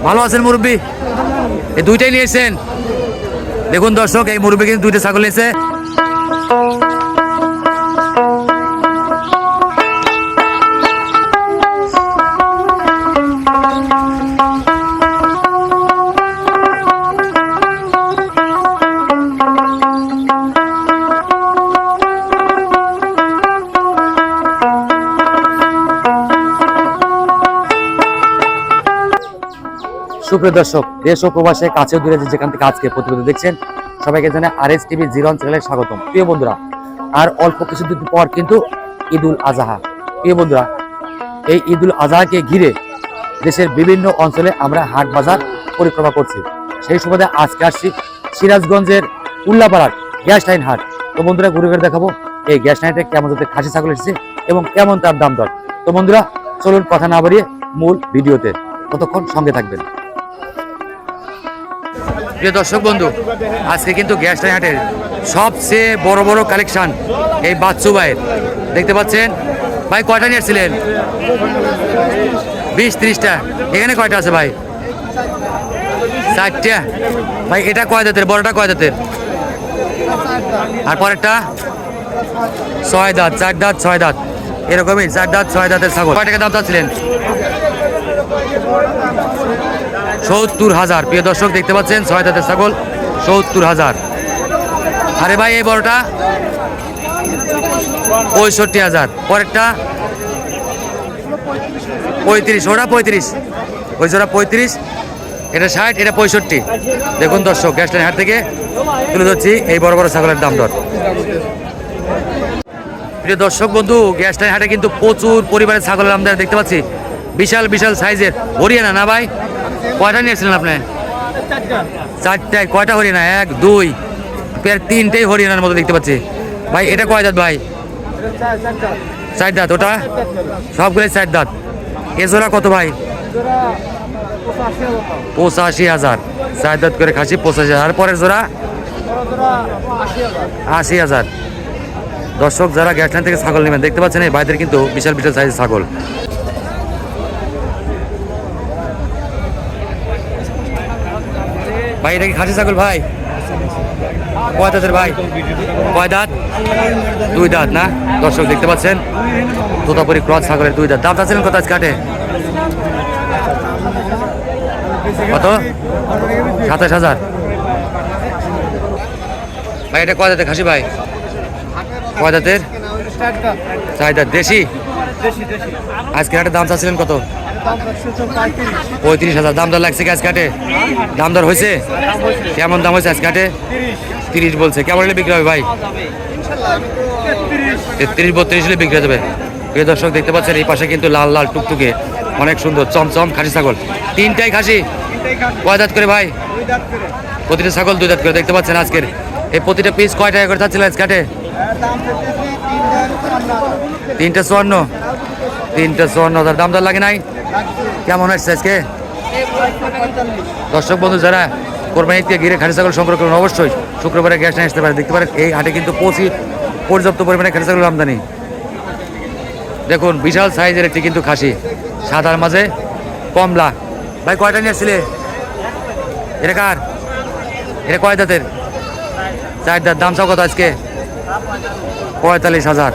ভালো আছেন মুরব্বী? এই দুইটাই নিয়েছেন? দেখুন দর্শক, এই মুরব্বী কিন্তু দুইটা ছাগল নিয়েছে। সুপ্রিয় দর্শক, দেশ ও প্রবাসে কাছেও দূরে যেখান থেকে আজকে প্রতিবেদন দেখছেন, সবাইকে জানাই RS TV জিরন চ্যানেলে স্বাগতম। প্রিয় বন্ধুরা, আর অল্প কিছুদিন পর কিন্তু ঈদুল আজহা। প্রিয় বন্ধুরা, এই ঈদুল আজহাকে ঘিরে দেশের বিভিন্ন অঞ্চলে আমরা হাট বাজার পরিক্রমা করছি। সেই সুবাদে আজকে আসছি সিরাজগঞ্জের উল্লাপাড়ার গ্যাস লাইন হাট। তো বন্ধুরা, ঘুরে ঘুরে দেখাবো এই গ্যাস লাইনটা কেমন যাতে খাসি ছাগল এসেছে এবং কেমন তার দাম দর। তো বন্ধুরা, চলুন কথা না বাড়িয়ে মূল ভিডিওতে, ততক্ষণ সঙ্গে থাকবেন। প্রিয় দর্শক বন্ধু, আজকে কিন্তু গ্যাস লাইন হাটের সবচেয়ে বড় বড় কালেকশন এই বাচ্চু ভাইয়ের। দেখতে পাচ্ছেন ভাই, কয়টা নিয়েছিলেন? 20-30টা। এখানে কয়টা আছে ভাই? 4টা। ভাই এটা কয় দাঁতের? বড়টা কয় দাঁতের? আর পরেরটা 6 দাঁত, 4 দাঁত 6 দাঁত, এরকমই 4 দাঁত 6 দাঁতের ছাগল। কয় টাকা দাম চাচ্ছিলেন? 70,000। প্রিয় দর্শক, দেখতে পাচ্ছেন 6 দাঁতের ছাগল 70,000। আরে ভাই এই বড়টা 65,000। পরেরটা 35। ওটা 35, ওই জোড়া 35, এটা 60, এটা 65। দেখুন দর্শক, গ্যাস লাইন হাট থেকে তুলে ধরছি এই বড় বড় ছাগলের দাম দর। প্রিয় দর্শক বন্ধু, গ্যাস লাইন হাটে কিন্তু প্রচুর পরিবারের ছাগলের আমদানি দেখতে পাচ্ছি। বিশাল বিশাল সাইজের হরিয়ানা না ভাই? কয়টা নিয়েছিলেন আপনি? 4টায়। কয়টা হরিয়ানা? 1 2 প্রায় 3টেই হরিয়ানার মতো দেখতে পাচ্ছি। ভাই এটা কয় দাঁত ভাই? 4 দাঁত। ওটা সবগুলোই 4 দাঁত। এ জোড়া কত ভাই? 85,000। 4 দাঁত করে খাসি 85,000। আর পরের জোড়া 80,000। দর্শক, যারা গ্যাস লাইন থেকে ছাগল নেবেন, দেখতে পাচ্ছেন এই ভাইদের কিন্তু বিশাল বিশাল সাইজের ছাগল। ভাই এটা কি খাসি ছাগল ভাই? কয় দাঁতের ভাই? কয় দাঁত? 2 দাঁত না? দর্শক দেখতে পাচ্ছেন তোতাপুরি ক্রস ছাগলের 2 দাঁত। দাম চাচ্ছিলেন কত আজকে হাটে? কত? 27,000। ভাই এটা কয় দাঁতের খাসি ভাই? কয় দাঁতের? 4 দাঁত। দেশি? আজকে হাটে দাম চাচ্ছিলেন কত? 35,000। দাম দর লাগছে কি আজকে হাটে? দাম দর হয়েছে? কেমন দাম হয়েছে আজকে হাটে? 30 বলছে। কেমন হলে বিক্রি হবে ভাই? 33-32 হলে বিক্রি যাবে। প্রিয় দর্শক, দেখতে পাচ্ছেন এই পাশে কিন্তু লাল লাল টুকটুকে অনেক সুন্দর চমচম খাসি ছাগল। 3টাই খাসি। কয় দাঁত করে ভাই? প্রতিটা ছাগল 2 দাঁত করে। দেখতে পাচ্ছেন আজকের এই প্রতিটা পিস কয় টাকা করে চাচ্ছিলেন আজকে হাটে? 3টা 54। 3টা 54,000। দাম দর লাগে নাই? কেমন হয়েছে আজকে? দর্শক বন্ধু, যারা কোরবানিতে ঘিরে খাসি ছাগল সংগ্রহ করবেন, অবশ্যই শুক্রবারে গ্যাস নিয়ে আসতে পারেন। দেখতে পারেন এই হাটে কিন্তু পর্যাপ্ত পরিমাণে খাসি ছাগলের আমদানি। দেখুন বিশাল সাইজের একটি কিন্তু খাসি, সাদার মাঝে কমলা। ভাই কয়টা নিয়ে আসছিলে? এটা কার? এটা কয় দাঁতের? 4 দাঁত। দাম চাও কত আজকে? 45,000।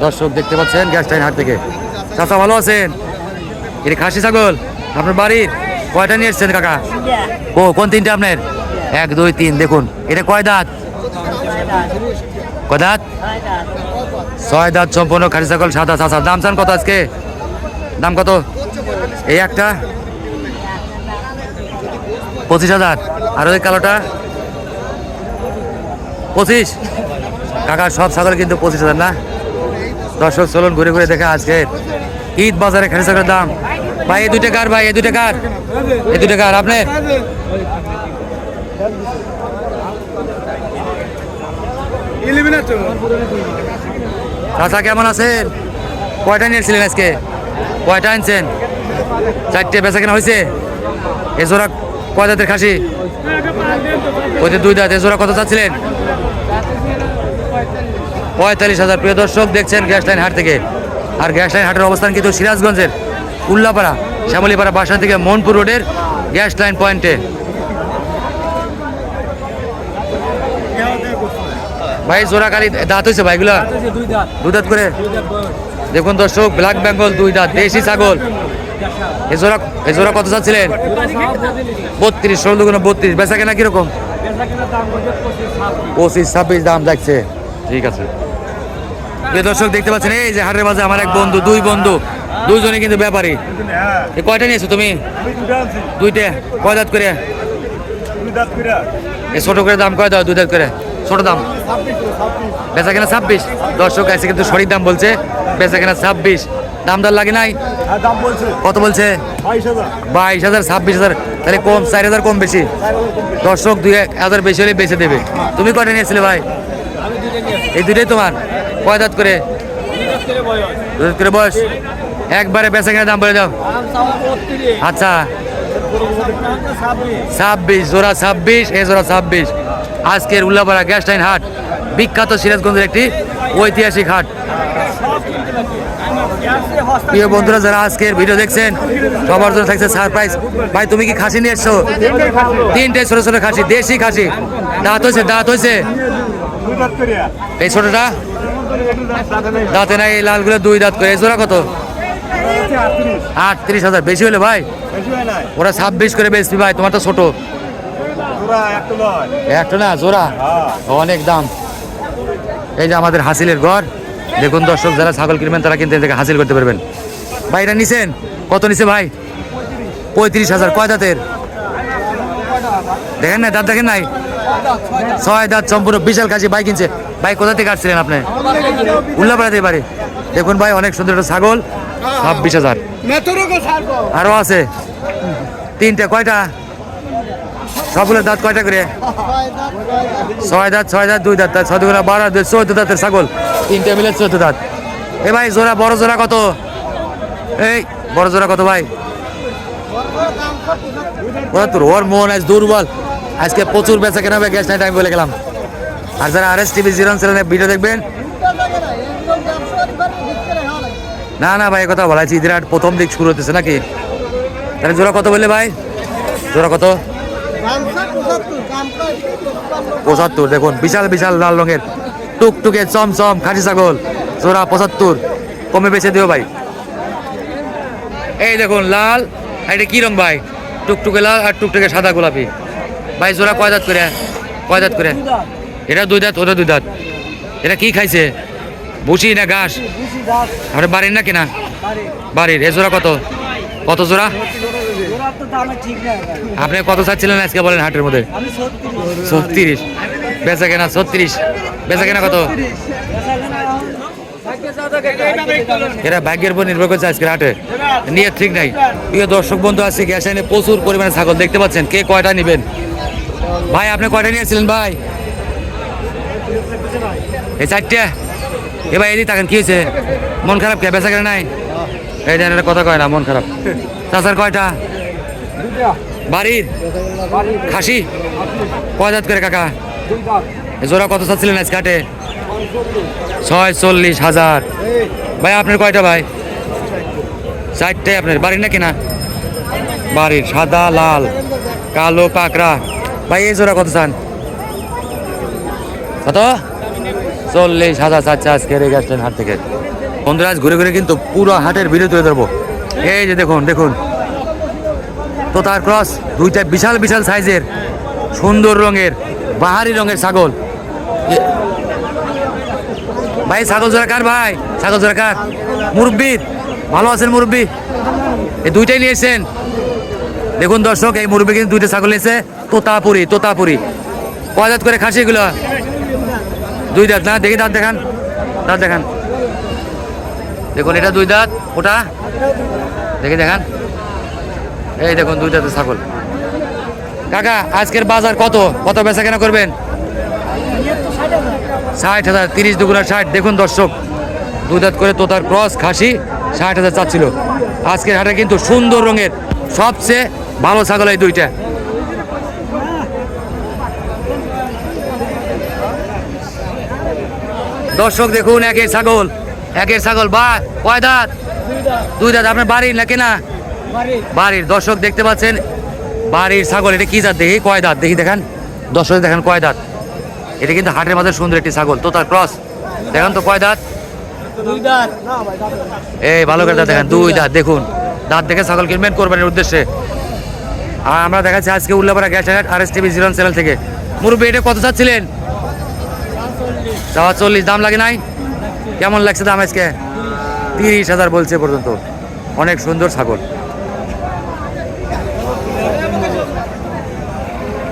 দর্শক দেখতে পাচ্ছেন গ্যাস লাইন হাট থেকে। চাচা ভালো আছেন? এটা খাসি ছাগল আপনার বাড়ির? কয়টা নিয়ে এসছেন কাকা? কোন 3টা আপনার? 1 2 3। দেখুন এটা কয় দাঁত? কয় দাঁত? 6 দাঁত সম্পূর্ণ খাসি ছাগল, সাদা চাচা। দাম চান কত আজকে? দাম কত? এই একটা 25,000। আর ওই কালোটা 25। কাকার সব ছাগল কিন্তু 25,000 না? দর্শক চলুন ঘুরে ঘুরে দেখা আজকে ঈদ বাজারে খাসি ছাগলের দাম। ভাই এই 2টা কার? ভাই এই 2টা কার? এই 2টা কার আপনার? চাচা কেমন আছেন? কয়টা নিয়েছিলেন আজকে? কয়টা আনছেন? 4টে। বেচা কেনা হয়েছে? এ জোড়া কয় দাঁতের খাসি? ওইতে 2 দাঁত। এ জোড়া কত চাচ্ছিলেন? 45,000। প্রিয় দর্শক, দেখছেন গ্যাস লাইন হাট থেকে। আর গ্যাস লাইন হাটের অবস্থান কিন্তু সিরাজগঞ্জের উল্লাপাড়া শ্যামলীপাড়া বাসা থেকে মনপুর রোডের গ্যাস লাইন পয়েন্টে। ভাই জোড়া কালি দাঁত হয়েছে ভাইগুলা, দুই দাঁত করে। দেখুন দর্শক, ব্ল্যাক বেঙ্গল 2 দাঁত দেশি ছাগল। এ জোড়া কত চাচ্ছিলেন? 32, 16 দুগুণ 32। বেচা কেনা কিরকম? 25-26 দাম যাচ্ছে। ঠিক আছে। দর্শক দেখতে পাচ্ছেন এই যে হাটের মাঝে আমার এক বন্ধু, 2 বন্ধু, দুইজনে কিন্তু ব্যাপারী। কয়টা নিয়েছো তুমি? দুইটা। কয় দাঁত করে? এই ছোট করে দাম কয় দাও? 2 দাঁত করে। ছোট দাম বেচা কেনা 26। দর্শক আছে কিন্তু সঠিক দাম বলছে, বেচা কেনা 26। দাম দর লাগে নাই? কত বলছে? 22,000, 26,000। তাহলে কম, 4,000 কম বেশি। দর্শক 2,000 বেশি হলে বেঁচে দেবে। তুমি কয়টা নিয়েছিলে ভাই? এই দুইটাই তোমার? কয় দাঁত করে? 2 দাঁত করে বয়স। একবারে বেচা কেনা দাম বলে দাও। আচ্ছা 26 জোড়া, 26 এ জোড়া 26। আজকের উল্লাপাড়া গ্যাস লাইন হাট, বিখ্যাত সিরাজগঞ্জের একটি ঐতিহাসিক হাট। প্রিয় বন্ধুরা যারা আজকের ভিডিও দেখছেন সবার জন্য থাকছে সারপ্রাইজ। ভাই তুমি কি খাসি নিয়ে এসছো? 3টে ছোট ছোট খাসি, দেশি খাসি। দাঁত হয়েছে? দাঁত হয়েছে? এই ছোটটা দাঁতে নাই, এই লালগুলো 2 দাঁত করে। এই জোড়া কত? 38,000। বেশি হলে ভাই? ওরা 26 করে বেচবি ভাই, তোমার তো ছোট। একটা না জোড়া, অনেক দাম। এই যে আমাদের হাসিলের ঘর। দেখুন দর্শক, যারা ছাগল কিনবেন তারা কিন্তু এদিকে হাসিল করতে পারবেন। ভাই এটা নিছেন? কত নিছে ভাই? 35,000। কয় দাঁতের? দেখেন না, দাঁত দেখেন নাই? 6 দাঁত সম্পূর্ণ, বিশাল খাসি। ভাই কিনছে। ভাই কোথা থেকে আসছিলেন আপনি? উল্লাপাড়াতে পারে। দেখুন ভাই অনেক সুন্দর একটা ছাগল, 26,000। আরো আছে 3টে। কয়টা? সবগুলোর দাঁত কয়টা করে? 6 দাঁত, 6 দাঁত 2 দাঁত, 6 দুগুণা 12, 14 দাঁতের ছাগল। 3টে মিলে 14 দাঁত। এ ভাই জোড়া, বড় জোড়া কত? এই বড় জোড়া কত ভাই? 75। ওর মন আজ দুর্বল, আজকে প্রচুর বেচা কেনা হবে গ্যাস লাইন, আমি বলে গেলাম। আর যারা RSTV 0 ভিডিও দেখবেন, না না ভাই কথা বলাইছি, ঈদের হাট প্রথম দিক শুরু হতেছে নাকি? তাহলে জোড়া কত বললে ভাই? জোড়া কত? 75। দেখুন বিশাল বিশাল লাল রঙের টুকটুকে চমচম খাসি ছাগল, জোড়া 75। কমে বেচে দিও ভাই। এই দেখুন লাল, এটা কি রং ভাই? টুকটুকে লাল আর টুকটুকে সাদা গোলাপি। ভাই জোড়া কয় দাঁত করে? কয় দাঁত করে? এটা 2 দাঁত, ওটা 2 দাঁত। এটা কি খাইছে? ভুসি না ঘাস? আপনার বাড়ির না কিনা? বাড়ির। এ জোড়া কত? কত জোড়া? আপনি কত চাচ্ছিলেন আজকে বলেন হাটের মধ্যে? 36। বেচা কেনা 36। বেচা কেনা কত? এরা ভাগ্যের উপর নির্ভর করছে আজকের হাটে, নিয়ে ঠিক নাই। প্রিয় দর্শক বন্ধু আছে গ্যাস লাইনে প্রচুর পরিমাণে ছাগল দেখতে পাচ্ছেন। কে কয়টা নেবেন? ভাই আপনি কয়টা নিয়েছিলেন ভাই? এই 4টে। এ ভাই এদিকে তাকান, কি হয়েছে? মন খারাপ কে? বেচা কেনা নাই? এই দেন, এটা কথা কয় না, মন খারাপ। চাচার কয়টা? বাড়ির খাসি? কয় দাঁত করে কাকা? জোড়া কত চাচ্ছিলেন আজকে হাটে? 46,000। ভাই আপনার কয়টা ভাই? 4টে। আপনার বাড়ির না কিনা? বাড়ির। সাদা লাল কালো পাকড়া। ভাই এই জোড়া কত চান? কত? 40,000 চাচ্ছে আজকের এই গ্যাস লাইন হাট থেকে। বন্ধুরা আজ ঘুরে ঘুরে কিন্তু পুরো হাটের ভিডিও তুলে ধরবো। এই যে দেখুন দেখুন, তো তার ক্রস 2টা বিশাল বিশাল সাইজের সুন্দর রঙের বাহারি রঙের ছাগল। ভাই ছাগল জোড়া কার ভাই? ছাগল জোড়া কার? মুরব্বির। ভালো আছেন মুরব্বি? এই 2টাই নিয়েছেন। দেখুন দর্শক, এই মুরব্বি কিন্তু 2টা ছাগল নিয়েছে। তোতাপুরি, তোতাপুরি। কয় দাঁত করে খাসি এগুলো? 2 দাঁত না? দেখি দাঁত দেখান, দাঁত দেখান। দেখুন এটা 2 দাঁত, ওটা দেখি দেখান। এই দেখুন 2 দাঁতের ছাগল। কাকা আজকের বাজার কত? কত বেচা কেনা করবেন? 60,000। 30 দুগুণা 60। দেখুন দর্শক 2 দাঁত করে তোতার ক্রস খাসি 60,000 চাচ্ছিল। আজকের হাটে কিন্তু সুন্দর রঙের সবচেয়ে ভালো ছাগল এই 2টা। দর্শক দেখুন একের ছাগল, একের ছাগল। বা কয় দাঁত? 2 দাঁত। আপনার বাড়ির নাকি না? বাড়ির। দর্শক দেখতে পাচ্ছেন বাড়ির ছাগল। এটা কি জাত দেখি, কয় দাঁত দেখি দেখান, দর্শক দেখেন কয় দাঁত। এটা কিন্তু হাটের মাঝে সুন্দর একটি ছাগল, তোতার ক্রস। দেখেন তো কয় দাঁত, এই ভালো করে দাঁত দেখেন, 2 দাঁত। দেখুন দাঁত দেখে ছাগল কিনবেন কোরবানির উদ্দেশ্যে। আর আমরা দেখাচ্ছি আজকে উল্লাপাড়া গ্যাস RSTV জিরন চ্যানেল থেকে। মুরব্বী এটা কত চাচ্ছিলেন? 40 দাম লাগে নাই? কেমন লাগছে দাম আজকে? 30,000 বলছে পর্যন্ত। অনেক সুন্দর ছাগল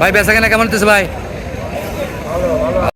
ভাই, বেচা কেনা কেমন হতেছে ভাই?